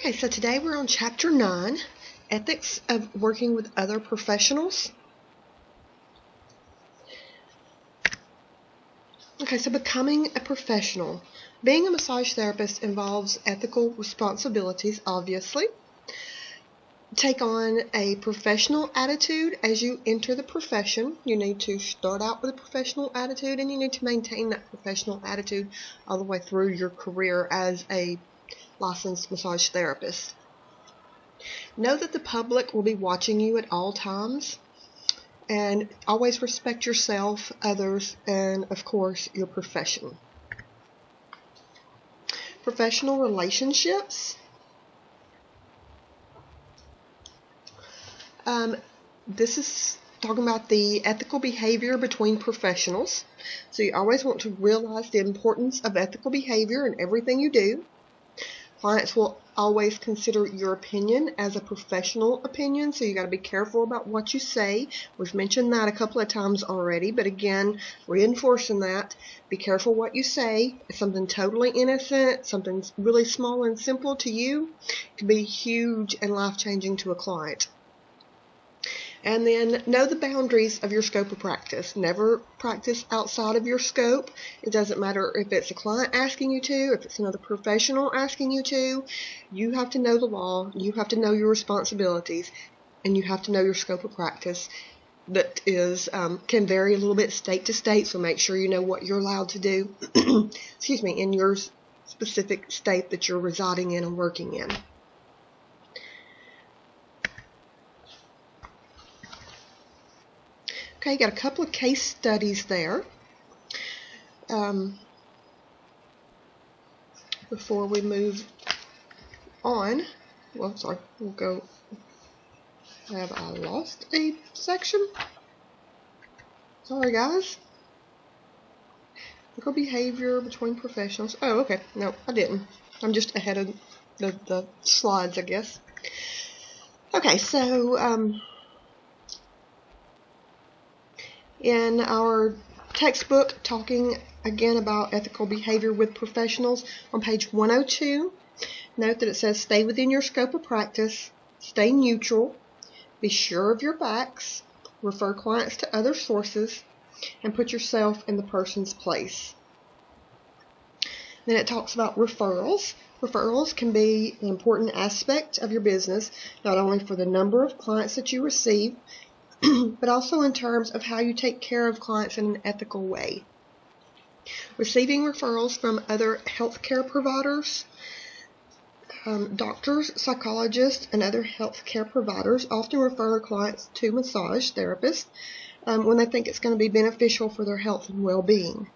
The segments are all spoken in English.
Okay, so today we're on Chapter 9, Ethics of Working with Other Professionals. Okay, so becoming a professional. Being a massage therapist involves ethical responsibilities, obviously. Take on a professional attitude as you enter the profession. You need to start out with a professional attitude, and you need to maintain that professional attitude all the way through your career as a licensed massage therapist. Know that the public will be watching you at all times, and always respect yourself, others, and of course your profession. Professional relationships. This is talking about the ethical behavior between professionals. So you always want to realize the importance of ethical behavior in everything you do. Clients will always consider your opinion as a professional opinion, so you got to be careful about what you say. We've mentioned that a couple of times already, but again, reinforcing that. Be careful what you say. It's something totally innocent, something really small and simple to you, it can be huge and life-changing to a client. And then know the boundaries of your scope of practice. Never practice outside of your scope. It doesn't matter if it's a client asking you to, if it's another professional asking you to. You have to know the law. You have to know your responsibilities. And you have to know your scope of practice. That is can vary a little bit state to state, so make sure you know what you're allowed to do excuse me, in your specific state that you're residing in and working in. Okay, got a couple of case studies there. Before we move on, well, sorry, we'll go. Have I lost a section? Sorry, guys. Ethical behavior between professionals. Oh, okay. No, I didn't. I'm just ahead of the slides, I guess. Okay, so in our textbook talking again about ethical behavior with professionals on page 102, note that it says stay within your scope of practice, stay neutral, be sure of your facts, refer clients to other sources, and put yourself in the person's place. Then it talks about referrals. Referrals can be an important aspect of your business, not only for the number of clients that you receive, but also in terms of how you take care of clients in an ethical way. Receiving referrals from other healthcare providers, doctors, psychologists, and other healthcare providers often refer clients to massage therapists when they think it's going to be beneficial for their health and well-being.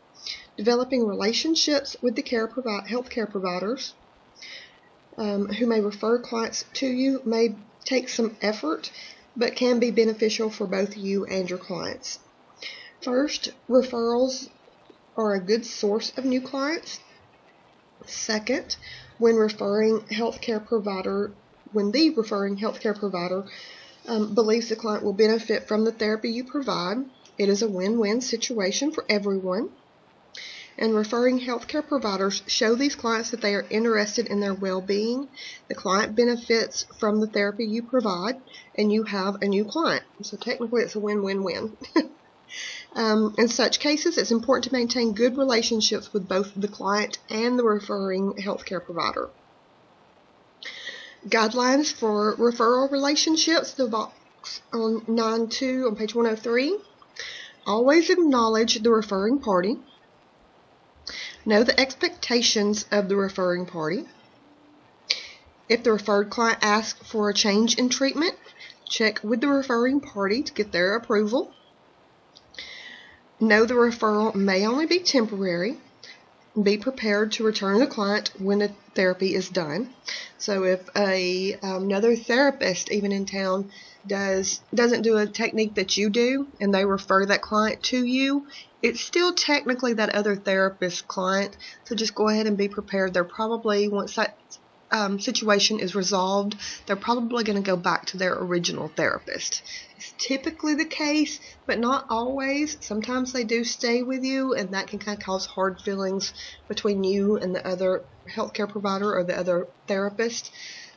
Developing relationships with the healthcare providers who may refer clients to you may take some effort, but can be beneficial for both you and your clients. First, referrals are a good source of new clients. Second, when the referring healthcare provider believes the client will benefit from the therapy you provide, it is a win-win situation for everyone. And referring healthcare providers show these clients that they are interested in their well-being. The client benefits from the therapy you provide, and you have a new client. So technically it's a win-win-win. In such cases, it's important to maintain good relationships with both the client and the referring healthcare provider. Guidelines for referral relationships, the box on 9.2 on page 103. Always acknowledge the referring party. Know the expectations of the referring party. If the referred client asks for a change in treatment, check with the referring party to get their approval. Know the referral may only be temporary. Be prepared to return the client when the therapy is done. So if another therapist, even in town, doesn't do a technique that you do, and they refer that client to you, it's still technically that other therapist's client. So just go ahead and be prepared. They're probably, once that situation is resolved, they're probably going to go back to their original therapist. It's typically the case, but not always. Sometimes they do stay with you, and that can kind of cause hard feelings between you and the other healthcare provider or the other therapist.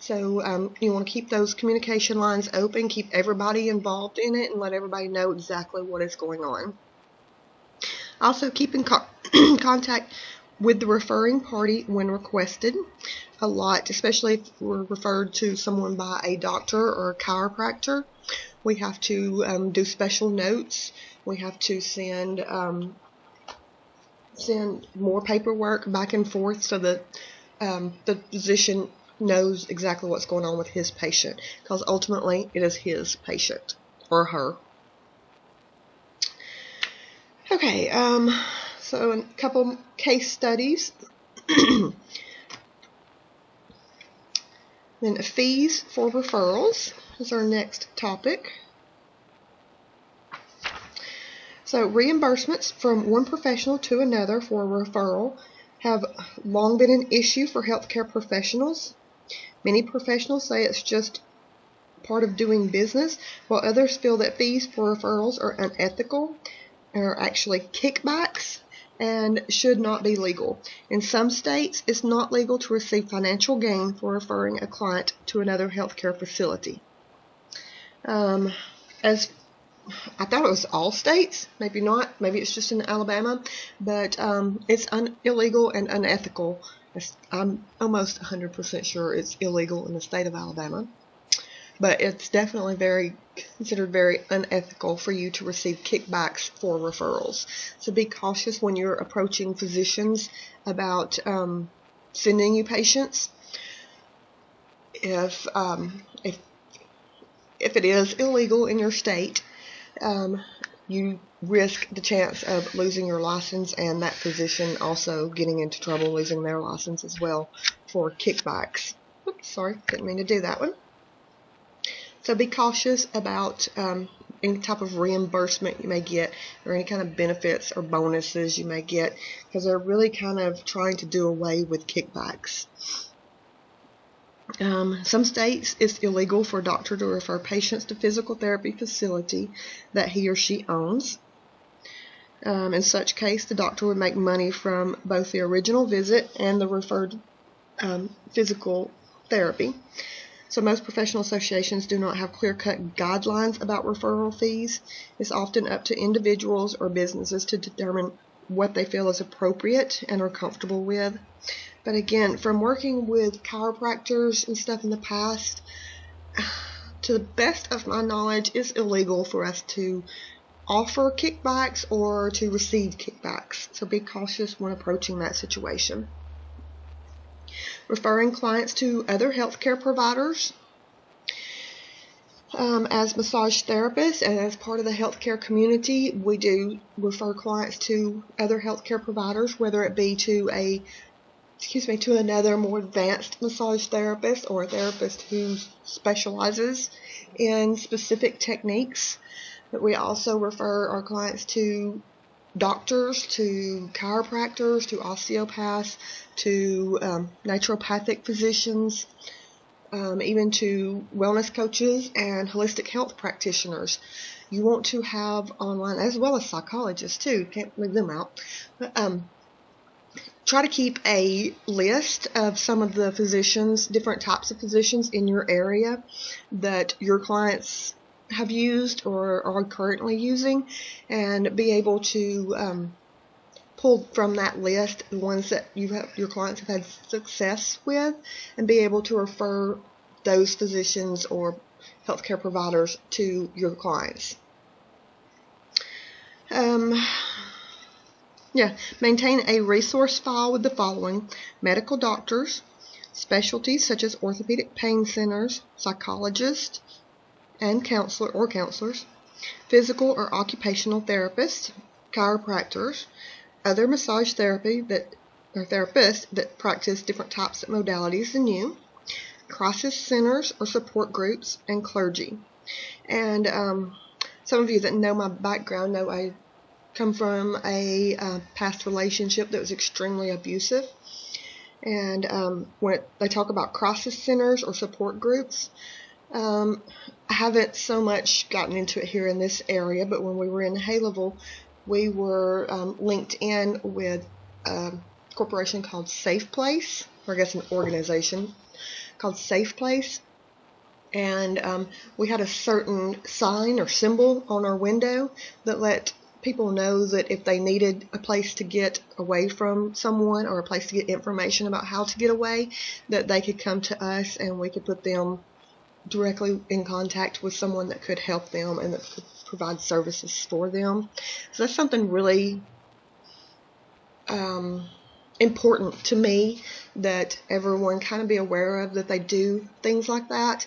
So you want to keep those communication lines open, keep everybody involved in it, and let everybody know exactly what is going on. Also, keep in contact with the referring party when requested a lot, especially if we're referred to someone by a doctor or a chiropractor. We have to do special notes. We have to send more paperwork back and forth so that the physician knows exactly what's going on with his patient, because ultimately it is his patient or her. Okay, so a couple case studies. Then fees for referrals is our next topic. So reimbursements from one professional to another for a referral have long been an issue for healthcare professionals. Many professionals say it's just part of doing business, while others feel that fees for referrals are unethical, are actually kickbacks, and should not be legal. In some states, it's not legal to receive financial gain for referring a client to another healthcare facility. As I thought it was all states, maybe not, maybe it's just in Alabama, but it's illegal and unethical. I'm almost 100% sure it's illegal in the state of Alabama, but it's definitely considered very unethical for you to receive kickbacks for referrals. So be cautious when you're approaching physicians about sending you patients. If it is illegal in your state, you risk the chance of losing your license, and that physician also getting into trouble, losing their license as well for kickbacks. Oops, sorry, didn't mean to do that one. So be cautious about any type of reimbursement you may get, or any kind of benefits or bonuses you may get, because they're really kind of trying to do away with kickbacks. Some states, it's illegal for a doctor to refer patients to physical therapy facility that he or she owns. In such case, the doctor would make money from both the original visit and the referred physical therapy. So most professional associations do not have clear-cut guidelines about referral fees. It's often up to individuals or businesses to determine what they feel is appropriate and are comfortable with. But again, from working with chiropractors and stuff in the past, to the best of my knowledge, it's illegal for us to offer kickbacks or to receive kickbacks. So be cautious when approaching that situation. Referring clients to other healthcare providers. As massage therapists and as part of the healthcare community, we do refer clients to other healthcare providers, whether it be to another more advanced massage therapist or a therapist who specializes in specific techniques. But we also refer our clients to doctors, to chiropractors, to osteopaths, to naturopathic physicians, even to wellness coaches and holistic health practitioners. You want to have online, as well as psychologists too, can't leave them out. But, try to keep a list of some of the physicians, different types of physicians in your area that your clients have used or are currently using, and be able to pull from that list the ones that your clients have had success with, and be able to refer those physicians or healthcare providers to your clients. Maintain a resource file with the following: medical doctors, specialties such as orthopedic pain centers, psychologists and counselors, physical or occupational therapists, chiropractors, other massage therapists that practice different types of modalities than you, crisis centers or support groups, and clergy. And some of you that know my background know I come from a past relationship that was extremely abusive. And when they talk about crisis centers or support groups, I haven't so much gotten into it here in this area, but when we were in Haleyville, we were linked in with a corporation called Safe Place, or I guess an organization called Safe Place. And we had a certain sign or symbol on our window that let people know that if they needed a place to get away from someone or a place to get information about how to get away, that they could come to us and we could put them directly in contact with someone that could help them and that could provide services for them. So that's something really important to me, that everyone kind of be aware of, that they do things like that.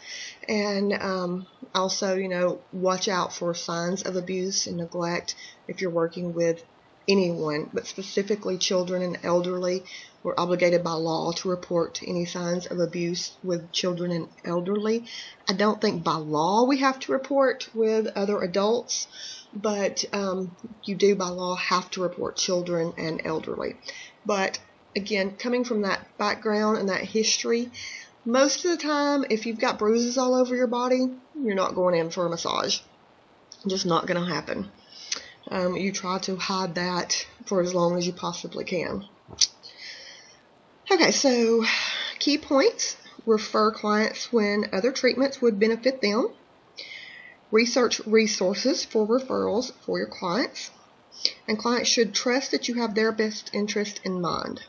And also, watch out for signs of abuse and neglect if you're working with anyone, but specifically children and elderly. We're obligated by law to report any signs of abuse with children and elderly. I don't think by law we have to report with other adults, but you do by law have to report children and elderly. But again, coming from that background and that history, most of the time, if you've got bruises all over your body, you're not going in for a massage. Just not going to happen. You try to hide that for as long as you possibly can. Okay, so key points. Refer clients when other treatments would benefit them. Research resources for referrals for your clients. And clients should trust that you have their best interest in mind.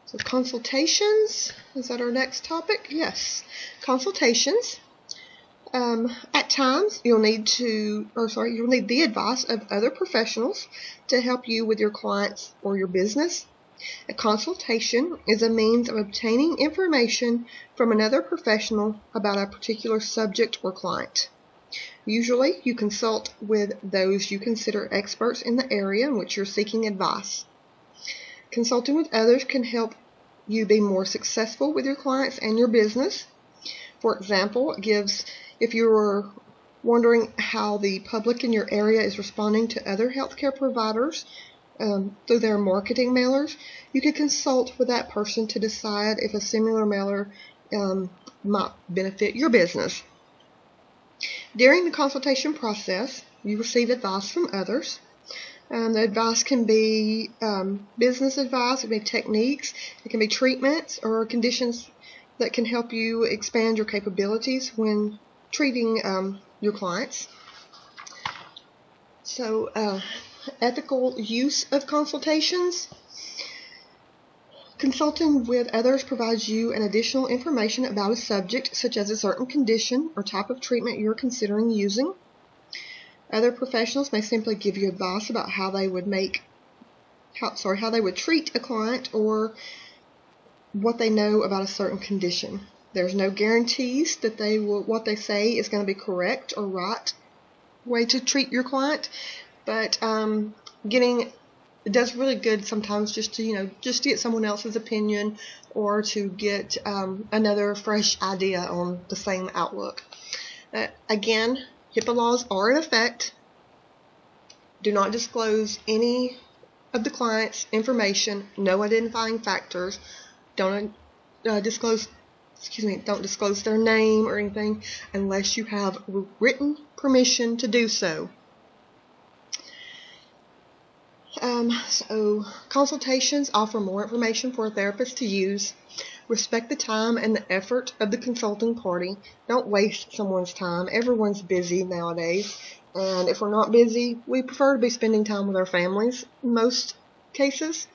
So consultations, is that our next topic? Yes, consultations. At times you'll need the advice of other professionals to help you with your clients or your business. A consultation is a means of obtaining information from another professional about a particular subject or client. Usually, you consult with those you consider experts in the area in which you're seeking advice. Consulting with others can help you be more successful with your clients and your business. For example, if you're wondering how the public in your area is responding to other healthcare providers through their marketing mailers, you could consult with that person to decide if a similar mailer might benefit your business. During the consultation process, you receive advice from others. The advice can be business advice, it can be techniques, it can be treatments or conditions that can help you expand your capabilities when treating your clients. So, ethical use of consultations. Consulting with others provides you an additional information about a subject, such as a certain condition or type of treatment you're considering using. Other professionals may simply give you advice about how they would treat a client or what they know about a certain condition. There's no guarantees that what they say is going to be correct or right way to treat your client, but it does really good sometimes just to get someone else's opinion or to get another fresh idea on the same outlook. Again, HIPAA laws are in effect. Do not disclose any of the client's information, no identifying factors. Don't disclose their name or anything unless you have written permission to do so. So consultations offer more information for a therapist to use. Respect the time and the effort of the consulting party. Don't waste someone's time. Everyone's busy nowadays, and if we're not busy, we prefer to be spending time with our families in most cases.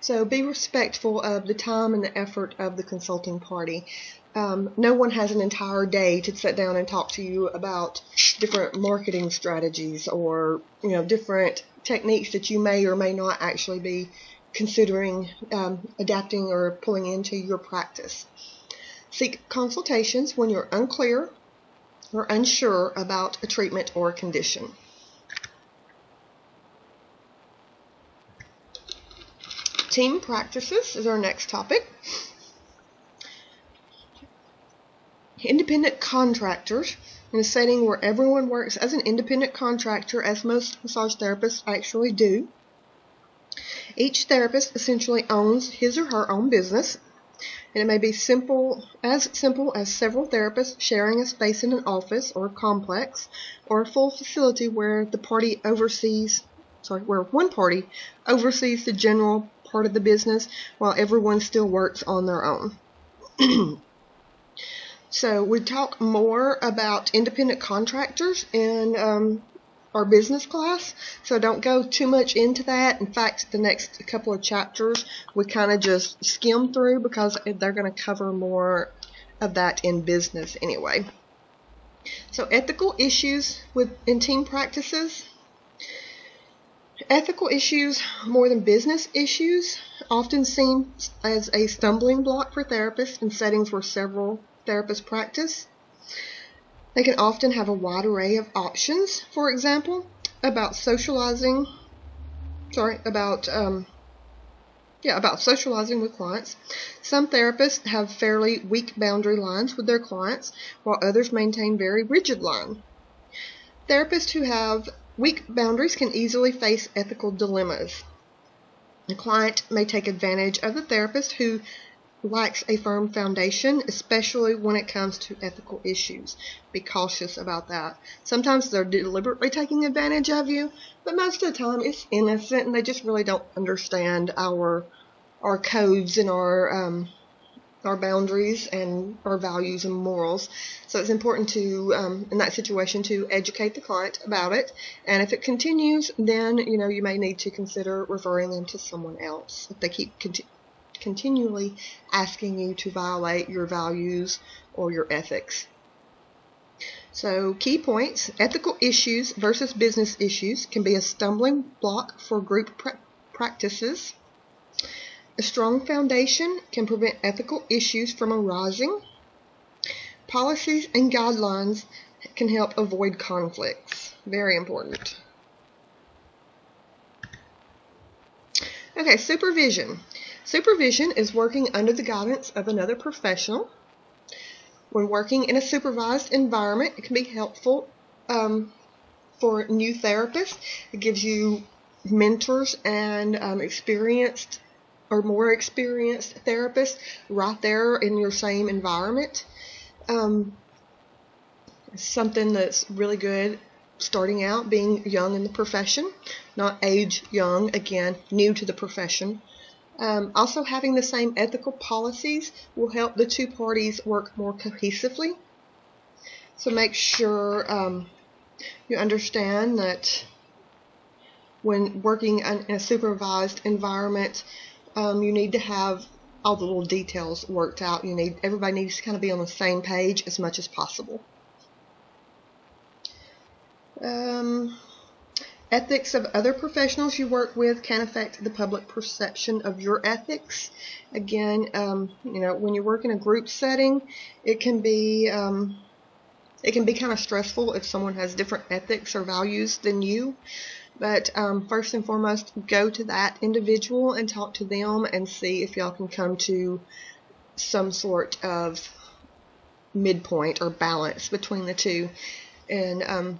So be respectful of the time and the effort of the consulting party. No one has an entire day to sit down and talk to you about different marketing strategies or different techniques that you may or may not actually be considering adapting or pulling into your practice. Seek consultations when you're unclear or unsure about a treatment or a condition. Team practices is our next topic. Independent contractors, in a setting where everyone works as an independent contractor, as most massage therapists actually do. Each therapist essentially owns his or her own business, and it may be simple as several therapists sharing a space in an office or a complex, or a full facility where the party oversees where one party oversees the general part of the business while everyone still works on their own. So we talk more about independent contractors in our business class, so don't go too much into that. In fact, the next couple of chapters we kind of just skim through because they're going to cover more of that in business anyway. So ethical issues in team practices. Ethical issues, more than business issues, often seen as a stumbling block for therapists in settings where several therapists practice. They can often have a wide array of options, for example, about socializing with clients. Some therapists have fairly weak boundary lines with their clients, while others maintain very rigid lines. Therapists who have weak boundaries can easily face ethical dilemmas. The client may take advantage of the therapist who lacks a firm foundation, especially when it comes to ethical issues. Be cautious about that. Sometimes they're deliberately taking advantage of you, but most of the time it's innocent and they just really don't understand our codes and our boundaries and our values and morals. So it's important to, in that situation, to educate the client about it. And if it continues, then you may need to consider referring them to someone else if they keep continually asking you to violate your values or your ethics. So key points: ethical issues versus business issues can be a stumbling block for group practices. A strong foundation can prevent ethical issues from arising. Policies and guidelines can help avoid conflicts. Very important. Okay, supervision. Supervision is working under the guidance of another professional. When working in a supervised environment, it can be helpful for new therapists. It gives you mentors and experienced or more experienced therapists right there in your same environment. Something that's really good starting out, being young in the profession, not age young, again, new to the profession. Also, having the same ethical policies will help the two parties work more cohesively. So make sure you understand that when working in a supervised environment, you need to have all the little details worked out. Everybody needs to kind of be on the same page as much as possible. Ethics of other professionals you work with can affect the public perception of your ethics. Again, when you work in a group setting, it can be kind of stressful if someone has different ethics or values than you. But first and foremost, go to that individual and talk to them and see if y'all can come to some sort of midpoint or balance between the two. And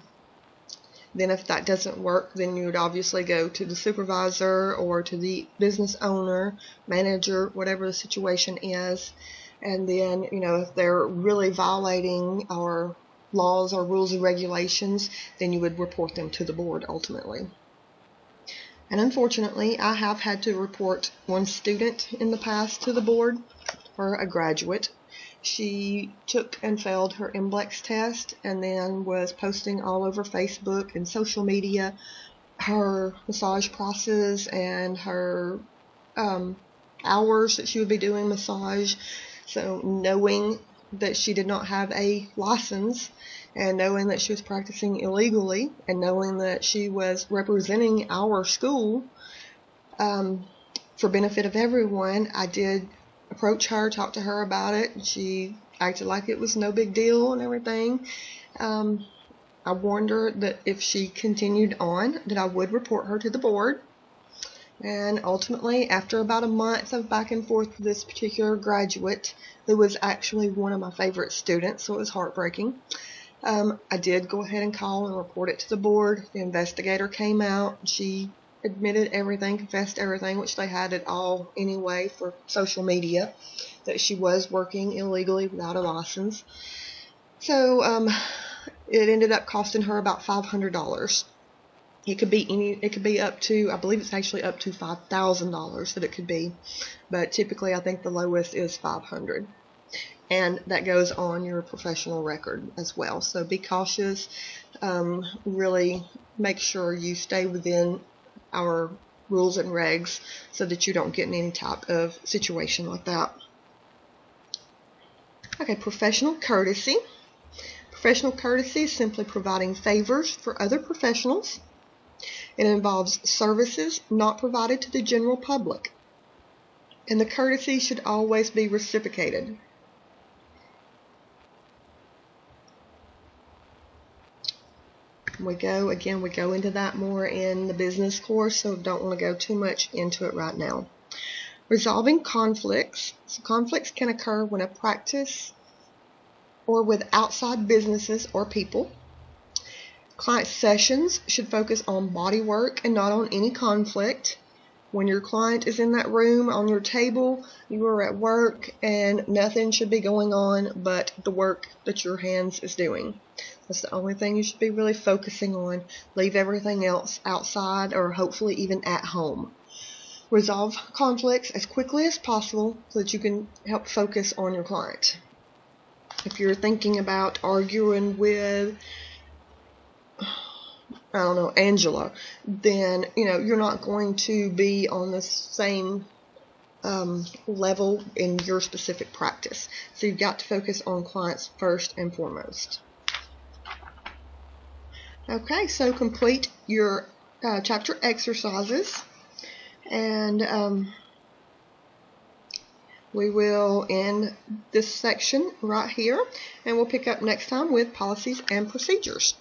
then if that doesn't work, then you would obviously go to the supervisor or to the business owner, manager, whatever the situation is. And then, if they're really violating our laws or rules and regulations, then you would report them to the board ultimately. And unfortunately, I have had to report one student in the past to the board, or a graduate. She took and failed her NBLEX test and then was posting all over Facebook and social media her massage prices and her hours that she would be doing massage. So knowing that she did not have a license and knowing that she was practicing illegally and knowing that she was representing our school for benefit of everyone, I did approach her, talk to her about it, and she acted like it was no big deal and everything. I warned her that if she continued on, that I would report her to the board. And ultimately, after about a month of back and forth with this particular graduate, who was actually one of my favorite students, so it was heartbreaking, I did go ahead and call and report it to the board. The investigator came out. She admitted everything, confessed everything, which they had it all anyway for social media, that she was working illegally without a license. So it ended up costing her about $500. It could be it could be up to, I believe it's actually up to $5,000 that it could be, but typically I think the lowest is $500. And that goes on your professional record as well. So be cautious. Really make sure you stay within our rules and regs so that you don't get in any type of situation like that. Okay, professional courtesy. Professional courtesy is simply providing favors for other professionals. It involves services not provided to the general public, and the courtesy should always be reciprocated. We go into that more in the business course, so don't want to go too much into it right now. Resolving conflicts. So conflicts can occur when a practice or with outside businesses or people. Client sessions should focus on body work and not on any conflict. When your client is in that room on your table, you are at work and nothing should be going on but the work that your hands is doing. That's the only thing you should be really focusing on. Leave everything else outside or hopefully even at home. Resolve conflicts as quickly as possible so that you can help focus on your client. If you're thinking about arguing with, I don't know, Angela, then you're not going to be on the same level in your specific practice. So you've got to focus on clients first and foremost. Okay, so complete your chapter exercises, and we will end this section right here, and we'll pick up next time with policies and procedures.